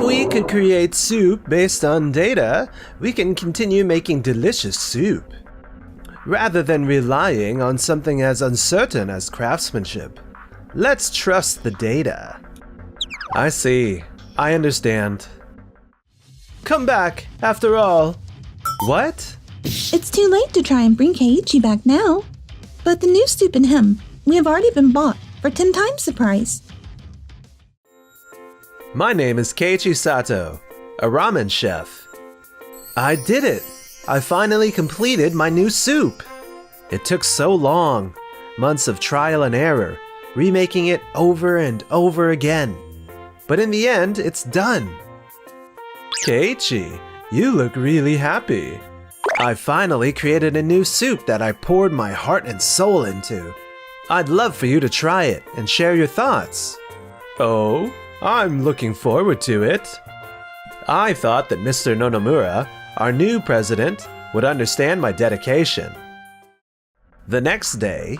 If we could create soup based on data, we can continue making delicious soup, rather than relying on something as uncertain as craftsmanship. Let's trust the data. I see. I understand. Come back, after all. What? It's too late to try and bring Keiichi back now. But the new soup and him, we have already been bought for 10 times the price. My name is Keiichi Sato, a ramen chef. I did it! I finally completed my new soup! It took so long, months of trial and error, remaking it over and over again. But in the end, it's done. Keiichi, you look really happy. I finally created a new soup that I poured my heart and soul into. I'd love for you to try it and share your thoughts. Oh? I'm looking forward to it. I thought that Mr. Nonomura, our new president, would understand my dedication. The next day,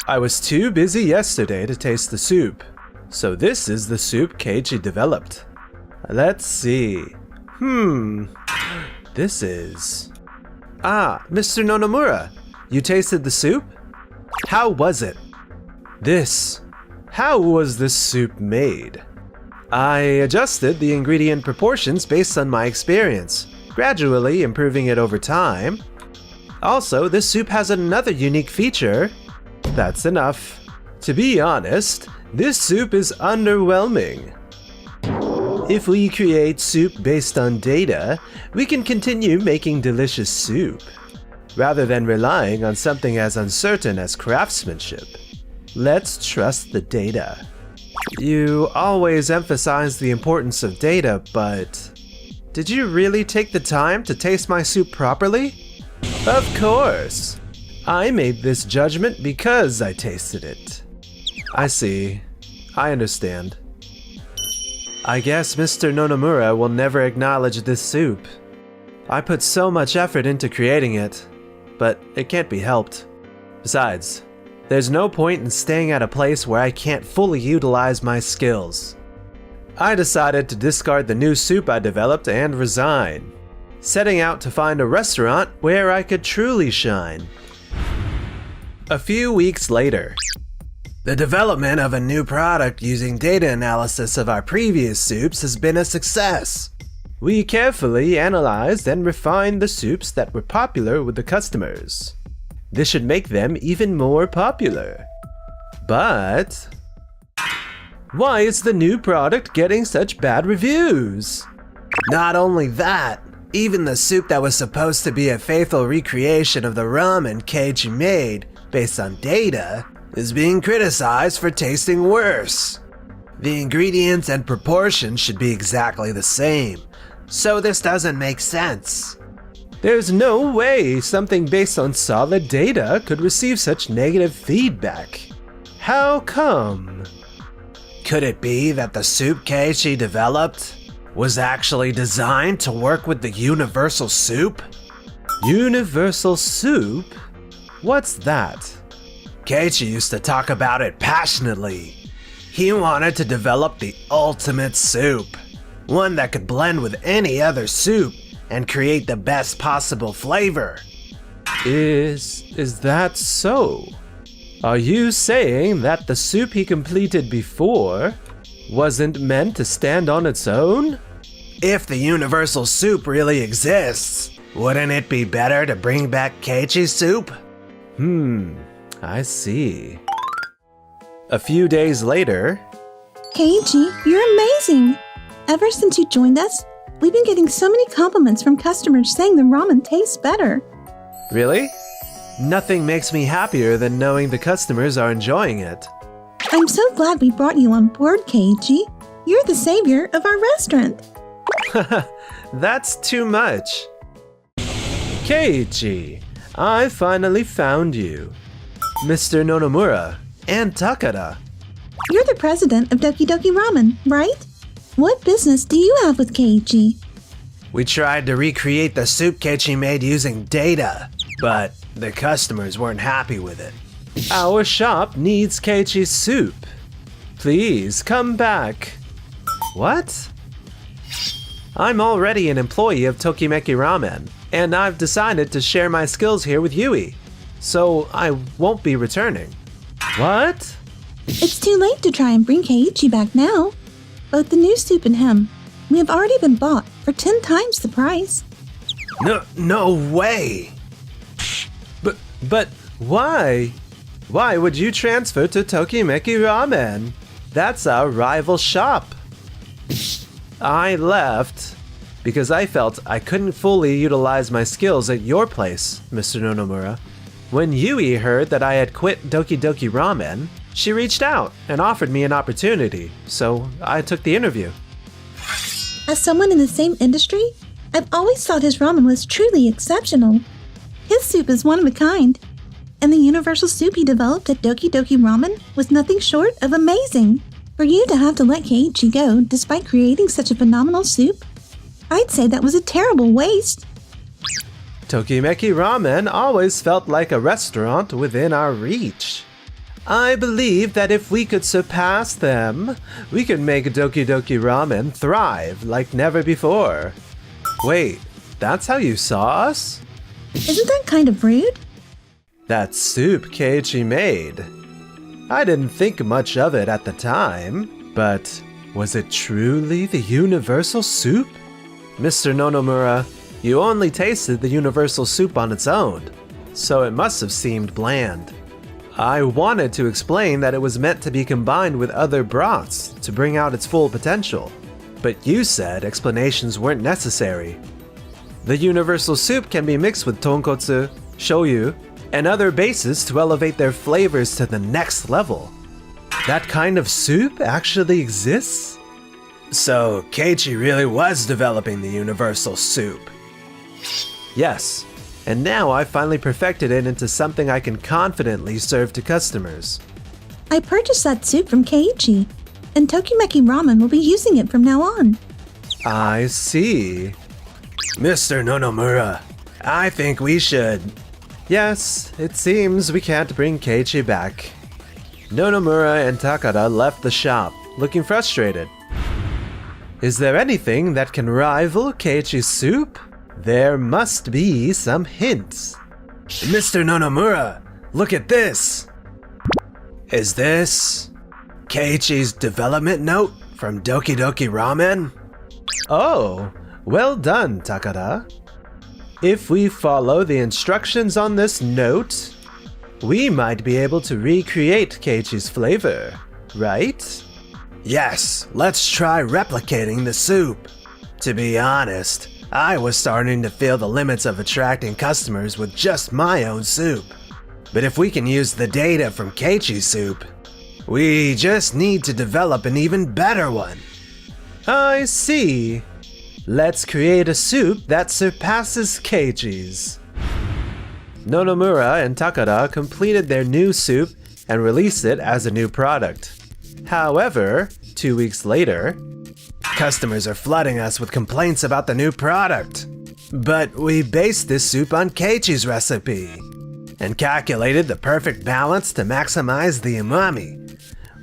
I was too busy yesterday to taste the soup, so this is the soup Keiichi developed. Let's see. This is... Mr. Nonomura, you tasted the soup? How was it? How was this soup made? I adjusted the ingredient proportions based on my experience, gradually improving it over time. Also, this soup has another unique feature. That's enough. To be honest, this soup is underwhelming. If we create soup based on data, we can continue making delicious soup, rather than relying on something as uncertain as craftsmanship. Let's trust the data. You always emphasize the importance of data, but did you really take the time to taste my soup properly? Of course! I made this judgment because I tasted it. I see. I understand. I guess Mr. Nonomura will never acknowledge this soup. I put so much effort into creating it, but it can't be helped. Besides, there's no point in staying at a place where I can't fully utilize my skills. I decided to discard the new soup I developed and resign, setting out to find a restaurant where I could truly shine. A few weeks later, the development of a new product using data analysis of our previous soups has been a success. We carefully analyzed and refined the soups that were popular with the customers. This should make them even more popular. But why is the new product getting such bad reviews? Not only that, even the soup that was supposed to be a faithful recreation of the ramen Keiichi made based on data is being criticized for tasting worse. The ingredients and proportions should be exactly the same, so this doesn't make sense. There's no way something based on solid data could receive such negative feedback. How come? Could it be that the soup Keiichi developed was actually designed to work with the universal soup? Universal soup? What's that? Keiichi used to talk about it passionately. He wanted to develop the ultimate soup, one that could blend with any other soup and create the best possible flavor. Is that so? Are you saying that the soup he completed before wasn't meant to stand on its own? If the universal soup really exists, wouldn't it be better to bring back Keiichi's soup? I see. A few days later... Keiichi, you're amazing! Ever since you joined us, we've been getting so many compliments from customers saying the ramen tastes better. Really? Nothing makes me happier than knowing the customers are enjoying it. I'm so glad we brought you on board, Keiichi. You're the savior of our restaurant. That's too much. Keiichi, I finally found you. Mr. Nonomura and Takada. You're the president of Doki Doki Ramen, right? What business do you have with Keiichi? We tried to recreate the soup Keiichi made using data, but the customers weren't happy with it. Our shop needs Keiichi's soup. Please come back. What? I'm already an employee of Tokimeki Ramen, and I've decided to share my skills here with Yui, so I won't be returning. What? It's too late to try and bring Keiichi back now. Both the new soup and him, we have already been bought for 10 times the price. No way! But why? Why would you transfer to Tokimeki Ramen? That's our rival shop. I left because I felt I couldn't fully utilize my skills at your place, Mr. Nonomura. When Yui heard that I had quit Doki Doki Ramen, she reached out and offered me an opportunity, so I took the interview. As someone in the same industry, I've always thought his ramen was truly exceptional. His soup is one of a kind, and the universal soup he developed at Doki Doki Ramen was nothing short of amazing. For you to have to let Keiichi go despite creating such a phenomenal soup, I'd say that was a terrible waste. Tokimeki Ramen always felt like a restaurant within our reach. I believe that if we could surpass them, we could make Doki Doki Ramen thrive like never before. Wait, that's how you saw us? Isn't that kind of rude? That soup Keiichi made. I didn't think much of it at the time, but was it truly the universal soup? Mr. Nonomura, you only tasted the universal soup on its own, so it must have seemed bland. I wanted to explain that it was meant to be combined with other broths to bring out its full potential, but you said explanations weren't necessary. The universal soup can be mixed with tonkotsu, shoyu, and other bases to elevate their flavors to the next level. That kind of soup actually exists? So Keiichi really was developing the universal soup. Yes, and now I've finally perfected it into something I can confidently serve to customers. I purchased that soup from Keiichi, and Tokimeki Ramen will be using it from now on. I see. Mr. Nonomura, I think we should... Yes, it seems we can't bring Keiichi back. Nonomura and Takada left the shop, looking frustrated. Is there anything that can rival Keiichi's soup? There must be some hints. Mr. Nonomura, look at this! Is this Keiichi's development note from Doki Doki Ramen? Oh, well done, Takada. If we follow the instructions on this note, we might be able to recreate Keiichi's flavor, right? Yes, let's try replicating the soup. To be honest, I was starting to feel the limits of attracting customers with just my own soup. But if we can use the data from Keiichi's soup, we just need to develop an even better one. I see. Let's create a soup that surpasses Keiichi's. Nonomura and Takada completed their new soup and released it as a new product. However, 2 weeks later, customers are flooding us with complaints about the new product. But we based this soup on Keiichi's recipe and calculated the perfect balance to maximize the umami.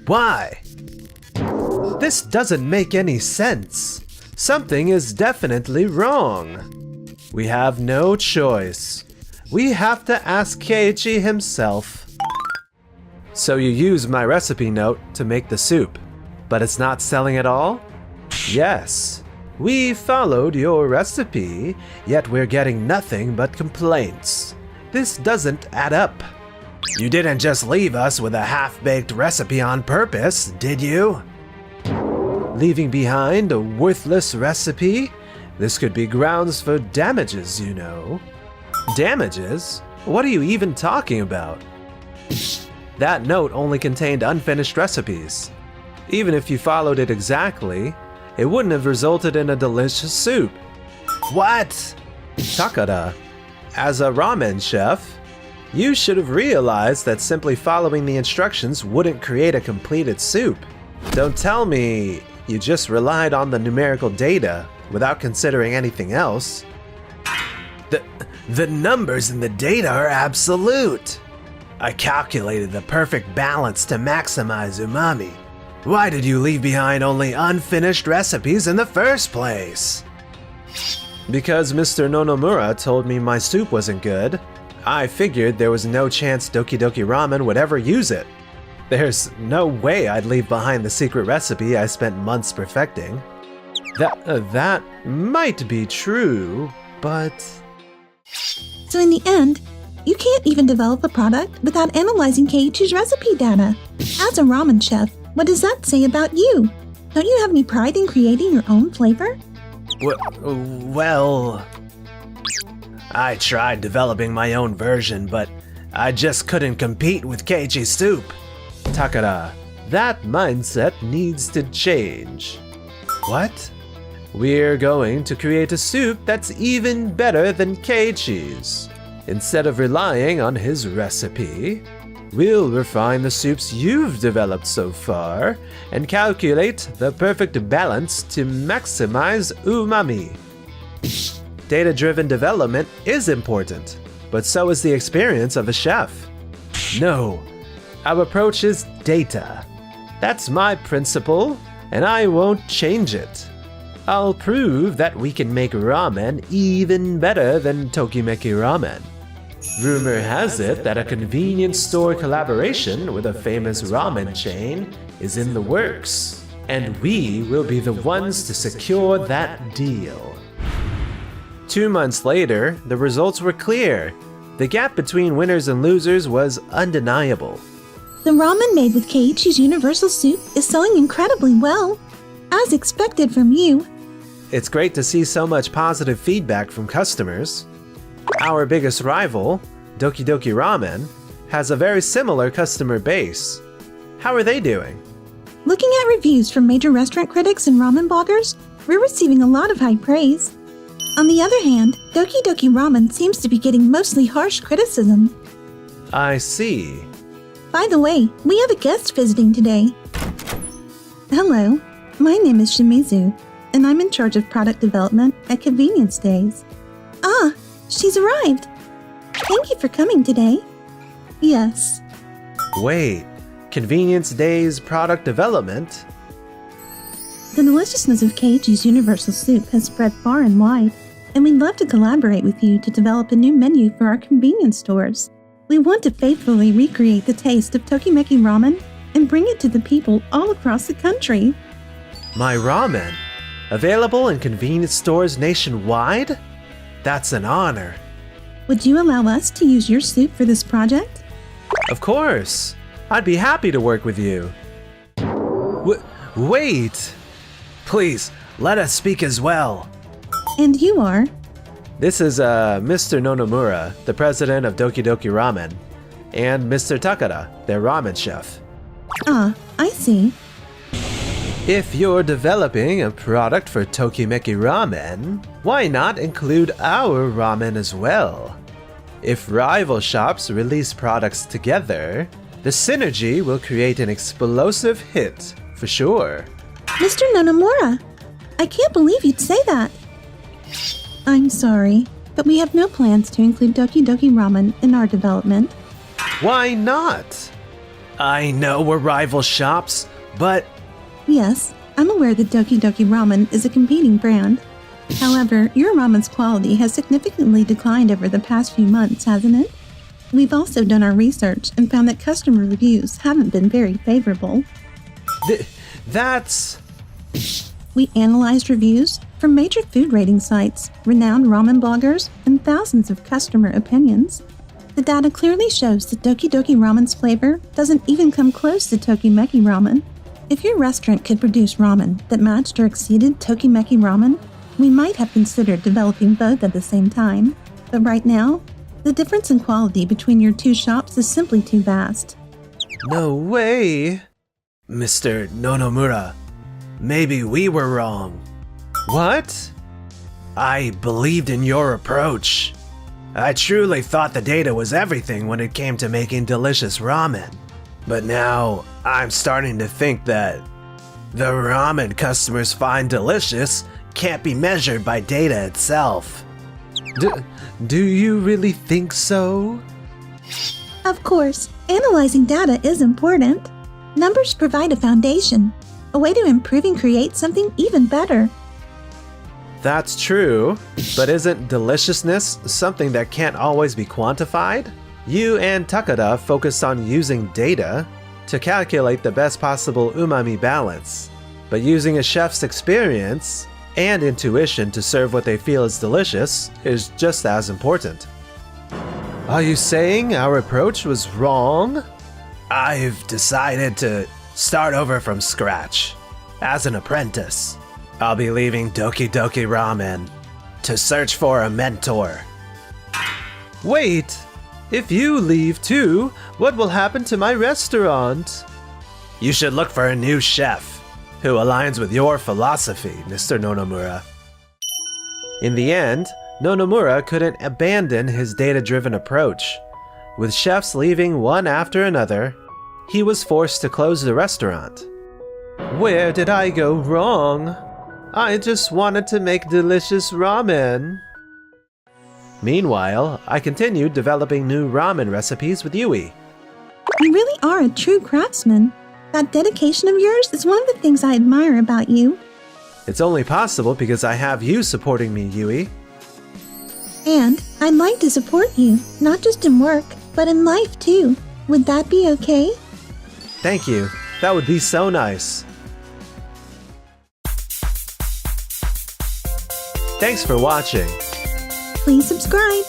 Why? This doesn't make any sense. Something is definitely wrong. We have no choice. We have to ask Keiichi himself. So you use my recipe note to make the soup, but it's not selling at all? Yes. We followed your recipe, yet we're getting nothing but complaints. This doesn't add up. You didn't just leave us with a half-baked recipe on purpose, did you? Leaving behind a worthless recipe? This could be grounds for damages, you know. Damages? What are you even talking about? That note only contained unfinished recipes. Even if you followed it exactly, it wouldn't have resulted in a delicious soup. What? Takada, as a ramen chef, you should have realized that simply following the instructions wouldn't create a completed soup. Don't tell me you just relied on the numerical data without considering anything else. The numbers in the data are absolute. I calculated the perfect balance to maximize umami. Why did you leave behind only unfinished recipes in the first place? Because Mr. Nonomura told me my soup wasn't good, I figured there was no chance Doki Doki Ramen would ever use it. There's no way I'd leave behind the secret recipe I spent months perfecting. That might be true, but... So in the end, you can't even develop a product without analyzing Keiichi's recipe data. As a ramen chef, what does that say about you? Don't you have any pride in creating your own flavor? Well... I tried developing my own version, but I just couldn't compete with Keiichi's soup. Takara, that mindset needs to change. What? We're going to create a soup that's even better than Keiichi's. Instead of relying on his recipe, we'll refine the soups you've developed so far and calculate the perfect balance to maximize umami. Data-driven development is important, but so is the experience of a chef. No, our approach is data. That's my principle, and I won't change it. I'll prove that we can make ramen even better than Tokimeki Ramen. Rumor has it that a convenience store collaboration with a famous ramen chain is in the works, and we will be the ones to secure that deal. 2 months later, the results were clear. The gap between winners and losers was undeniable. The ramen made with Keiichi's universal soup is selling incredibly well, as expected from you. It's great to see so much positive feedback from customers. Our biggest rival, Doki Doki Ramen, has a very similar customer base. How are they doing? Looking at reviews from major restaurant critics and ramen bloggers, we're receiving a lot of high praise. On the other hand, Doki Doki Ramen seems to be getting mostly harsh criticism. I see. By the way, we have a guest visiting today. Hello, my name is Shimizu, and I'm in charge of product development at Convenience Days. Ah, she's arrived. Thank you for coming today. Yes. Wait, Convenience Days product development? The deliciousness of Keiichi's universal soup has spread far and wide, and we'd love to collaborate with you to develop a new menu for our convenience stores. We want to faithfully recreate the taste of Tokimeki Ramen and bring it to the people all across the country. My ramen? Available in convenience stores nationwide? That's an honor. Would you allow us to use your soup for this project? Of course. I'd be happy to work with you. Wait! Please, let us speak as well. And you are? This is Mr. Nonomura, the president of Doki Doki Ramen, and Mr. Takara, their ramen chef. Ah, I see. If you're developing a product for Tokimeki Ramen, why not include our ramen as well? If rival shops release products together, the synergy will create an explosive hit, for sure. Mr. Nonomura, I can't believe you'd say that. I'm sorry, but we have no plans to include Doki Doki Ramen in our development. Why not? I know we're rival shops, but... Yes, I'm aware that Doki Doki Ramen is a competing brand. However, your ramen's quality has significantly declined over the past few months, hasn't it? We've also done our research and found that customer reviews haven't been very favorable. That's... We analyzed reviews from major food rating sites, renowned ramen bloggers, and thousands of customer opinions. The data clearly shows that Doki Doki Ramen's flavor doesn't even come close to Tokimeki Ramen. If your restaurant could produce ramen that matched or exceeded Tokimeki Ramen, we might have considered developing both at the same time. But right now, the difference in quality between your two shops is simply too vast. No way! Mr. Nonomura, maybe we were wrong. What? I believed in your approach. I truly thought the data was everything when it came to making delicious ramen. But now, I'm starting to think that the ramen customers find delicious can't be measured by data itself. Do you really think so? Of course, analyzing data is important. Numbers provide a foundation, a way to improve and create something even better. That's true, but isn't deliciousness something that can't always be quantified? You and Takada focused on using data to calculate the best possible umami balance, but using a chef's experience and intuition to serve what they feel is delicious is just as important. Are you saying our approach was wrong? I've decided to start over from scratch. As an apprentice, I'll be leaving Doki Doki Ramen to search for a mentor. Wait! If you leave too, what will happen to my restaurant? You should look for a new chef who aligns with your philosophy, Mr. Nonomura. In the end, Nonomura couldn't abandon his data-driven approach. With chefs leaving one after another, he was forced to close the restaurant. Where did I go wrong? I just wanted to make delicious ramen. Meanwhile, I continued developing new ramen recipes with Yui. You really are a true craftsman. That dedication of yours is one of the things I admire about you. It's only possible because I have you supporting me, Yui. And I'd like to support you, not just in work, but in life too. Would that be okay? Thank you. That would be so nice. Thanks for watching. Please subscribe.